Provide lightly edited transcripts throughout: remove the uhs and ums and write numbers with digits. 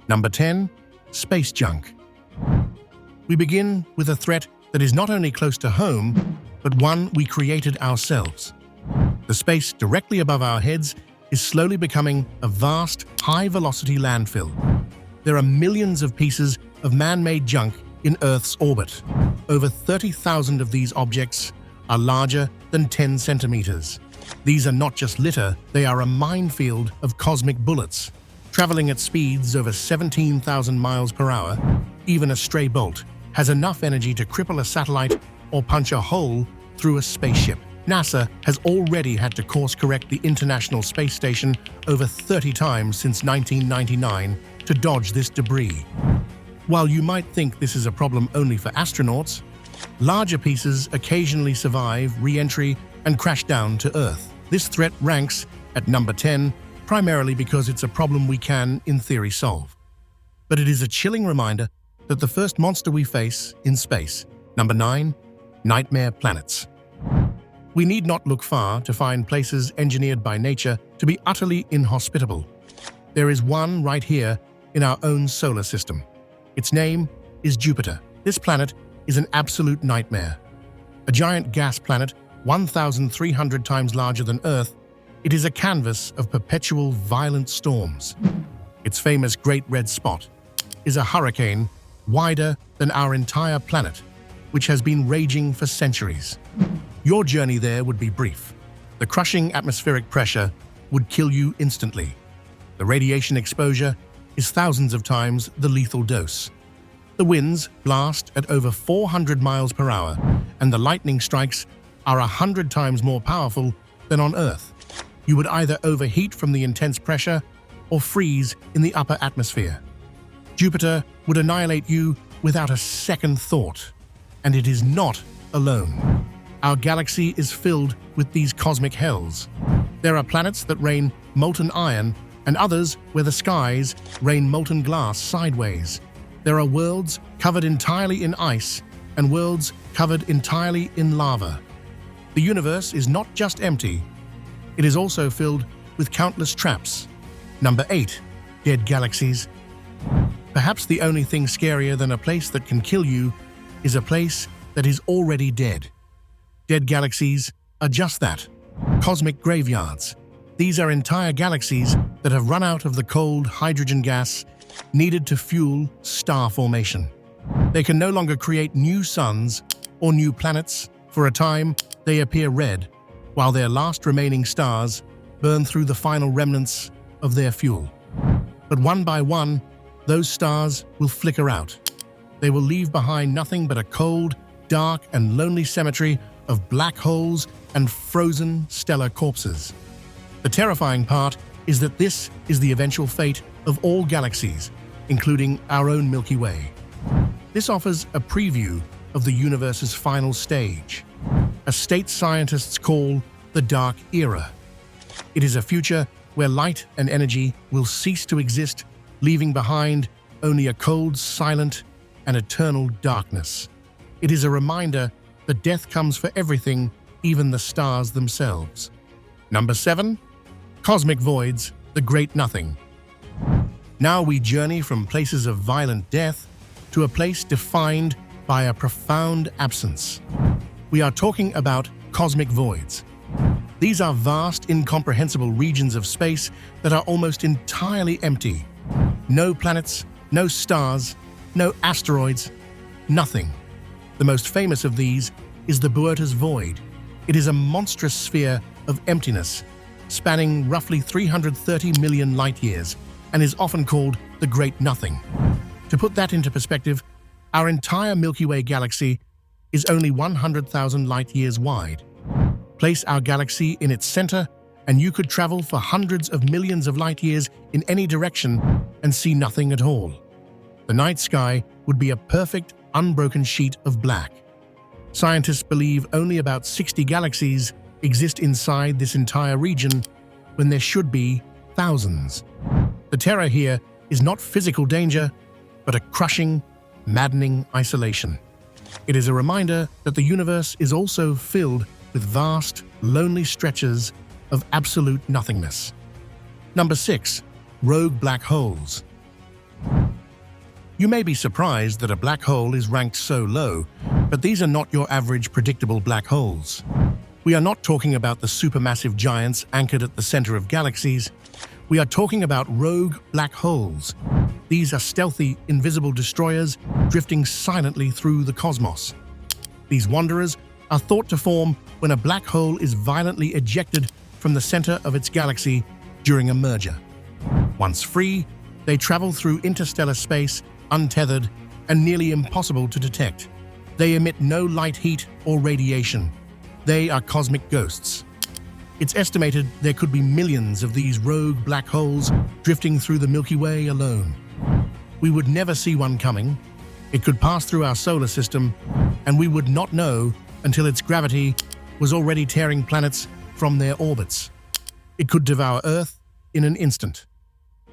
Number 10. Space junk. We begin with a threat that is not only close to home, but one we created ourselves. The space directly above our heads is slowly becoming a vast, high-velocity landfill. There are millions of pieces of man-made junk in Earth's orbit. Over 30,000 of these objects are larger than 10 centimeters. These are not just litter, they are a minefield of cosmic bullets. Traveling at speeds over 17,000 miles per hour, even a stray bolt has enough energy to cripple a satellite or punch a hole through a spaceship. NASA has already had to course-correct the International Space Station over 30 times since 1999 to dodge this debris. While you might think this is a problem only for astronauts, larger pieces occasionally survive re-entry and crash down to Earth. This threat ranks at number 10 primarily because it's a problem we can, in theory, solve. But it is a chilling reminder that the first monster we face in space. Number 9. Nightmare planets. We need not look far to find places engineered by nature to be utterly inhospitable. There is one right here in our own solar system. Its name is Jupiter. This planet is an absolute nightmare. A giant gas planet 1,300 times larger than Earth, it is a canvas of perpetual violent storms. Its famous Great Red Spot is a hurricane wider than our entire planet, which has been raging for centuries. Your journey there would be brief. The crushing atmospheric pressure would kill you instantly. The radiation exposure is thousands of times the lethal dose. The winds blast at over 400 miles per hour, and the lightning strikes are 100 times more powerful than on Earth. You would either overheat from the intense pressure or freeze in the upper atmosphere. Jupiter would annihilate you without a second thought, and it is not alone. Our galaxy is filled with these cosmic hells. There are planets that rain molten iron, and others where the skies rain molten glass sideways. There are worlds covered entirely in ice and worlds covered entirely in lava. The universe is not just empty, it is also filled with countless traps. Number 8. Dead galaxies. Perhaps the only thing scarier than a place that can kill you is a place that is already dead. Dead galaxies are just that, cosmic graveyards. These are entire galaxies that have run out of the cold hydrogen gas needed to fuel star formation. They can no longer create new suns or new planets. For a time, they appear red, while their last remaining stars burn through the final remnants of their fuel. But one by one, those stars will flicker out. They will leave behind nothing but a cold, dark, and lonely cemetery of black holes and frozen stellar corpses. The terrifying part is that this is the eventual fate of all galaxies, including our own Milky Way. This offers a preview of the universe's final stage, a state scientists call the Dark Era. It is a future where light and energy will cease to exist, leaving behind only a cold, silent, and eternal darkness. It is a reminder that death comes for everything, even the stars themselves. Number 7. Cosmic voids, the great nothing. Now we journey from places of violent death to a place defined by a profound absence. We are talking about cosmic voids. These are vast, incomprehensible regions of space that are almost entirely empty. No planets, no stars, no asteroids, nothing. The most famous of these is the Boötes Void. It is a monstrous sphere of emptiness, spanning roughly 330 million light-years, and is often called the Great Nothing. To put that into perspective, our entire Milky Way galaxy is only 100,000 light-years wide. Place our galaxy in its center, and you could travel for hundreds of millions of light-years in any direction and see nothing at all. The night sky would be a perfect, unbroken sheet of black. Scientists believe only about 60 galaxies exist inside this entire region, when there should be thousands. The terror here is not physical danger, but a crushing, maddening isolation. It is a reminder that the universe is also filled with vast, lonely stretches of absolute nothingness. Number 6. Rogue black holes. You may be surprised that a black hole is ranked so low, but these are not your average predictable black holes. We are not talking about the supermassive giants anchored at the center of galaxies. We are talking about rogue black holes. These are stealthy, invisible destroyers drifting silently through the cosmos. These wanderers are thought to form when a black hole is violently ejected from the center of its galaxy during a merger. Once free, they travel through interstellar space, untethered and nearly impossible to detect. They emit no light heat or radiation. They are cosmic ghosts. It's estimated there could be millions of these rogue black holes drifting through the Milky Way alone. We would never see one coming. It could pass through our solar system, and we would not know until its gravity was already tearing planets from their orbits. It could devour Earth in an instant.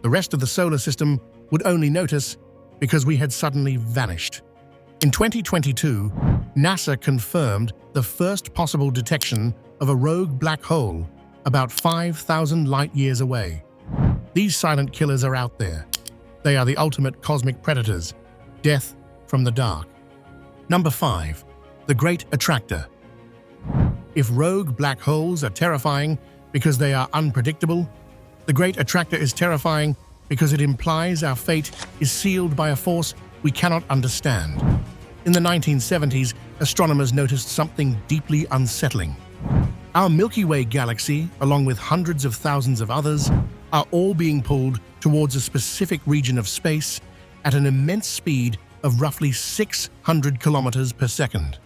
The rest of the solar system would only notice because we had suddenly vanished. In 2022, NASA confirmed the first possible detection of a rogue black hole about 5,000 light-years away. These silent killers are out there. They are the ultimate cosmic predators, death from the dark. Number 5. The Great Attractor. If rogue black holes are terrifying because they are unpredictable, the Great Attractor is terrifying because it implies our fate is sealed by a force we cannot understand. In the 1970s, astronomers noticed something deeply unsettling. Our Milky Way galaxy, along with hundreds of thousands of others, are all being pulled towards a specific region of space at an immense speed of roughly 600 kilometers per second.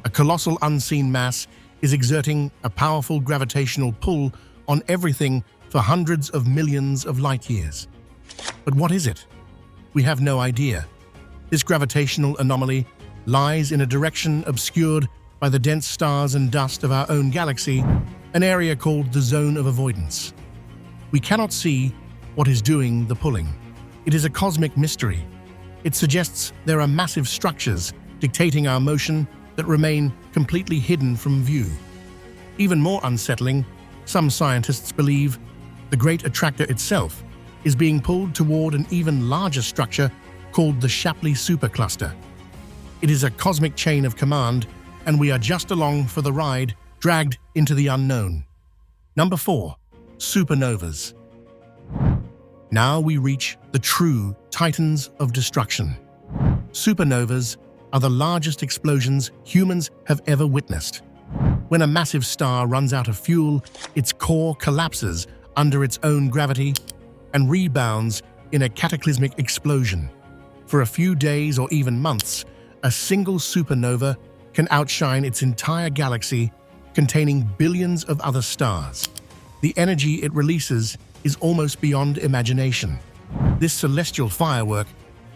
A colossal unseen mass is exerting a powerful gravitational pull on everything for hundreds of millions of light years. But what is it? We have no idea. This gravitational anomaly lies in a direction obscured by the dense stars and dust of our own galaxy, an area called the zone of avoidance. We cannot see what is doing the pulling. It is a cosmic mystery. It suggests there are massive structures dictating our motion that remain completely hidden from view. Even more unsettling, some scientists believe the Great Attractor itself is being pulled toward an even larger structure called the Shapley supercluster. It is a cosmic chain of command, and we are just along for the ride, dragged into the unknown. Number 4. Supernovas. Now we reach the true titans of destruction. Supernovas are the largest explosions humans have ever witnessed. When a massive star runs out of fuel, its core collapses under its own gravity and rebounds in a cataclysmic explosion. For a few days or even months, a single supernova can outshine its entire galaxy, containing billions of other stars. The energy it releases is almost beyond imagination. This celestial firework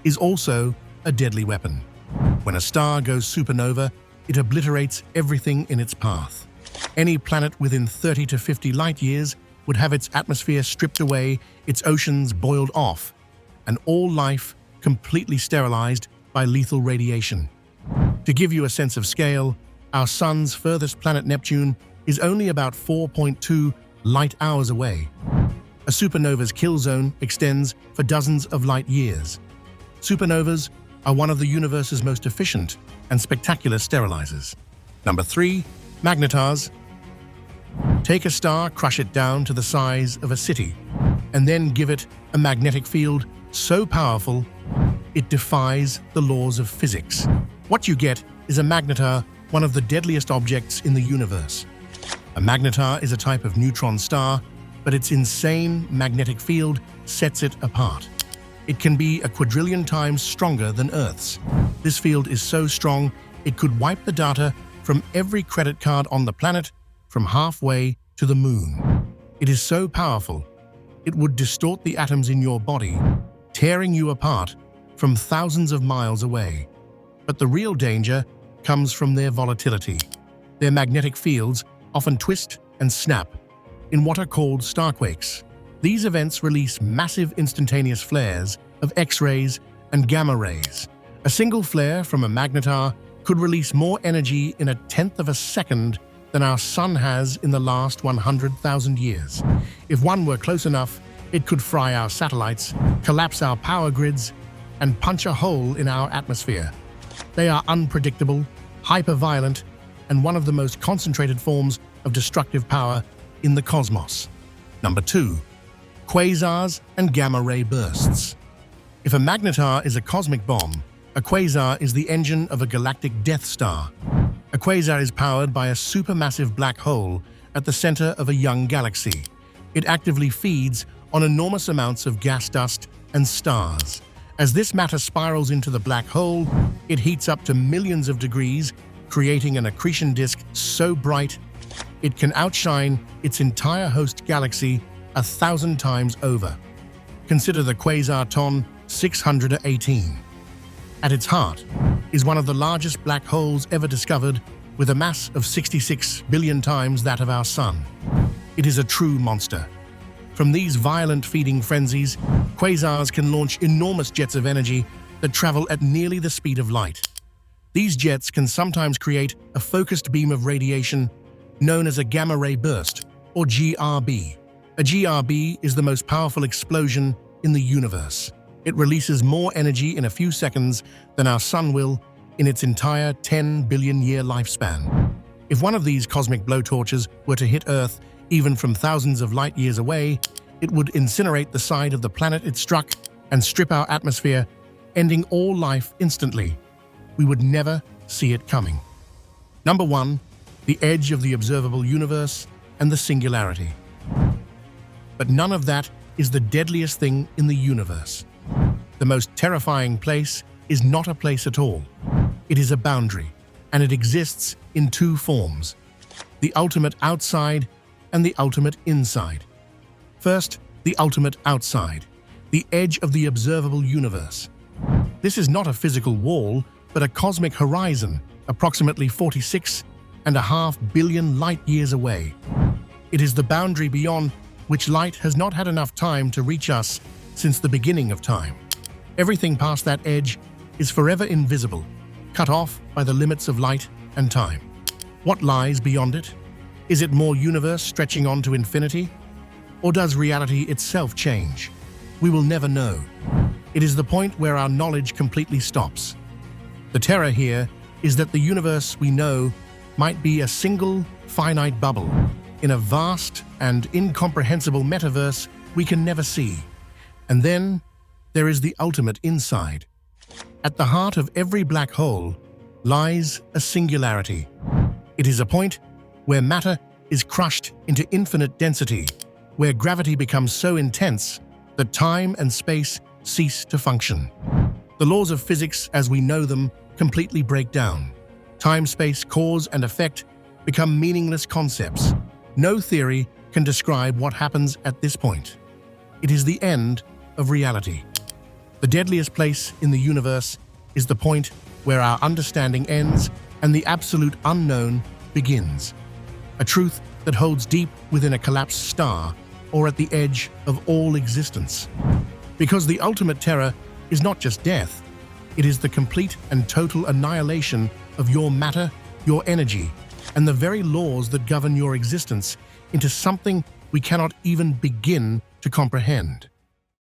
is also a deadly weapon. When a star goes supernova, it obliterates everything in its path. Any planet within 30 to 50 light years would have its atmosphere stripped away, its oceans boiled off, and all life completely sterilized by lethal radiation. To give you a sense of scale, our sun's furthest planet Neptune is only about 4.2 light-hours away. A supernova's kill zone extends for dozens of light years. Supernovas are one of the universe's most efficient and spectacular sterilizers. Number 3. Magnetars. Take a star, crush it down to the size of a city, and then give it a magnetic field so powerful it defies the laws of physics. What you get is a magnetar, one of the deadliest objects in the universe. A magnetar is a type of neutron star, but its insane magnetic field sets it apart. It can be a quadrillion times stronger than Earth's. This field is so strong, it could wipe the data from every credit card on the planet from halfway to the moon. It is so powerful, it would distort the atoms in your body, tearing you apart from thousands of miles away. But the real danger comes from their volatility. Their magnetic fields often twist and snap in what are called starquakes. These events release massive instantaneous flares of X-rays and gamma rays. A single flare from a magnetar could release more energy in 1/10 of a second than our sun has in the last 100,000 years. If one were close enough, it could fry our satellites, collapse our power grids, and punch a hole in our atmosphere. They are unpredictable, hyper-violent, and one of the most concentrated forms of destructive power in the cosmos. Number 2. Quasars and gamma-ray bursts. If a magnetar is a cosmic bomb, a quasar is the engine of a galactic Death Star. A quasar is powered by a supermassive black hole at the center of a young galaxy. It actively feeds on enormous amounts of gas dust and stars. As this matter spirals into the black hole, it heats up to millions of degrees, creating an accretion disk so bright it can outshine its entire host galaxy 1,000 times over. Consider the quasar Ton 618. At its heart is one of the largest black holes ever discovered, with a mass of 66 billion times that of our Sun. It is a true monster. From these violent feeding frenzies, quasars can launch enormous jets of energy that travel at nearly the speed of light. These jets can sometimes create a focused beam of radiation known as a gamma-ray burst, or GRB. A GRB is the most powerful explosion in the universe. It releases more energy in a few seconds than our Sun will in its entire 10 billion-year lifespan. If one of these cosmic blowtorches were to hit Earth, even from thousands of light years away, it would incinerate the side of the planet it struck and strip our atmosphere, ending all life instantly. We would never see it coming. Number 1. The edge of the observable universe and the singularity. But none of that is the deadliest thing in the universe. The most terrifying place is not a place at all. It is a boundary, and it exists in two forms: the ultimate outside and the ultimate inside. First, the ultimate outside, the edge of the observable universe. This is not a physical wall, but a cosmic horizon, approximately 46.5 billion light-years away. It is the boundary beyond which light has not had enough time to reach us since the beginning of time. Everything past that edge is forever invisible, cut off by the limits of light and time. What lies beyond it? Is it more universe stretching on to infinity? Or does reality itself change? We will never know. It is the point where our knowledge completely stops. The terror here is that the universe we know might be a single, finite bubble in a vast and incomprehensible metaverse we can never see. And then there is the ultimate inside. At the heart of every black hole lies a singularity. It is a point where matter is crushed into infinite density, where gravity becomes so intense that time and space cease to function. The laws of physics as we know them completely break down. Time, space, cause, and effect become meaningless concepts. No theory can describe what happens at this point. It is the end of reality. The deadliest place in the universe is the point where our understanding ends and the absolute unknown begins. A truth that holds deep within a collapsed star or at the edge of all existence. Because the ultimate terror is not just death, it is the complete and total annihilation of your matter, your energy, and the very laws that govern your existence into something we cannot even begin to comprehend.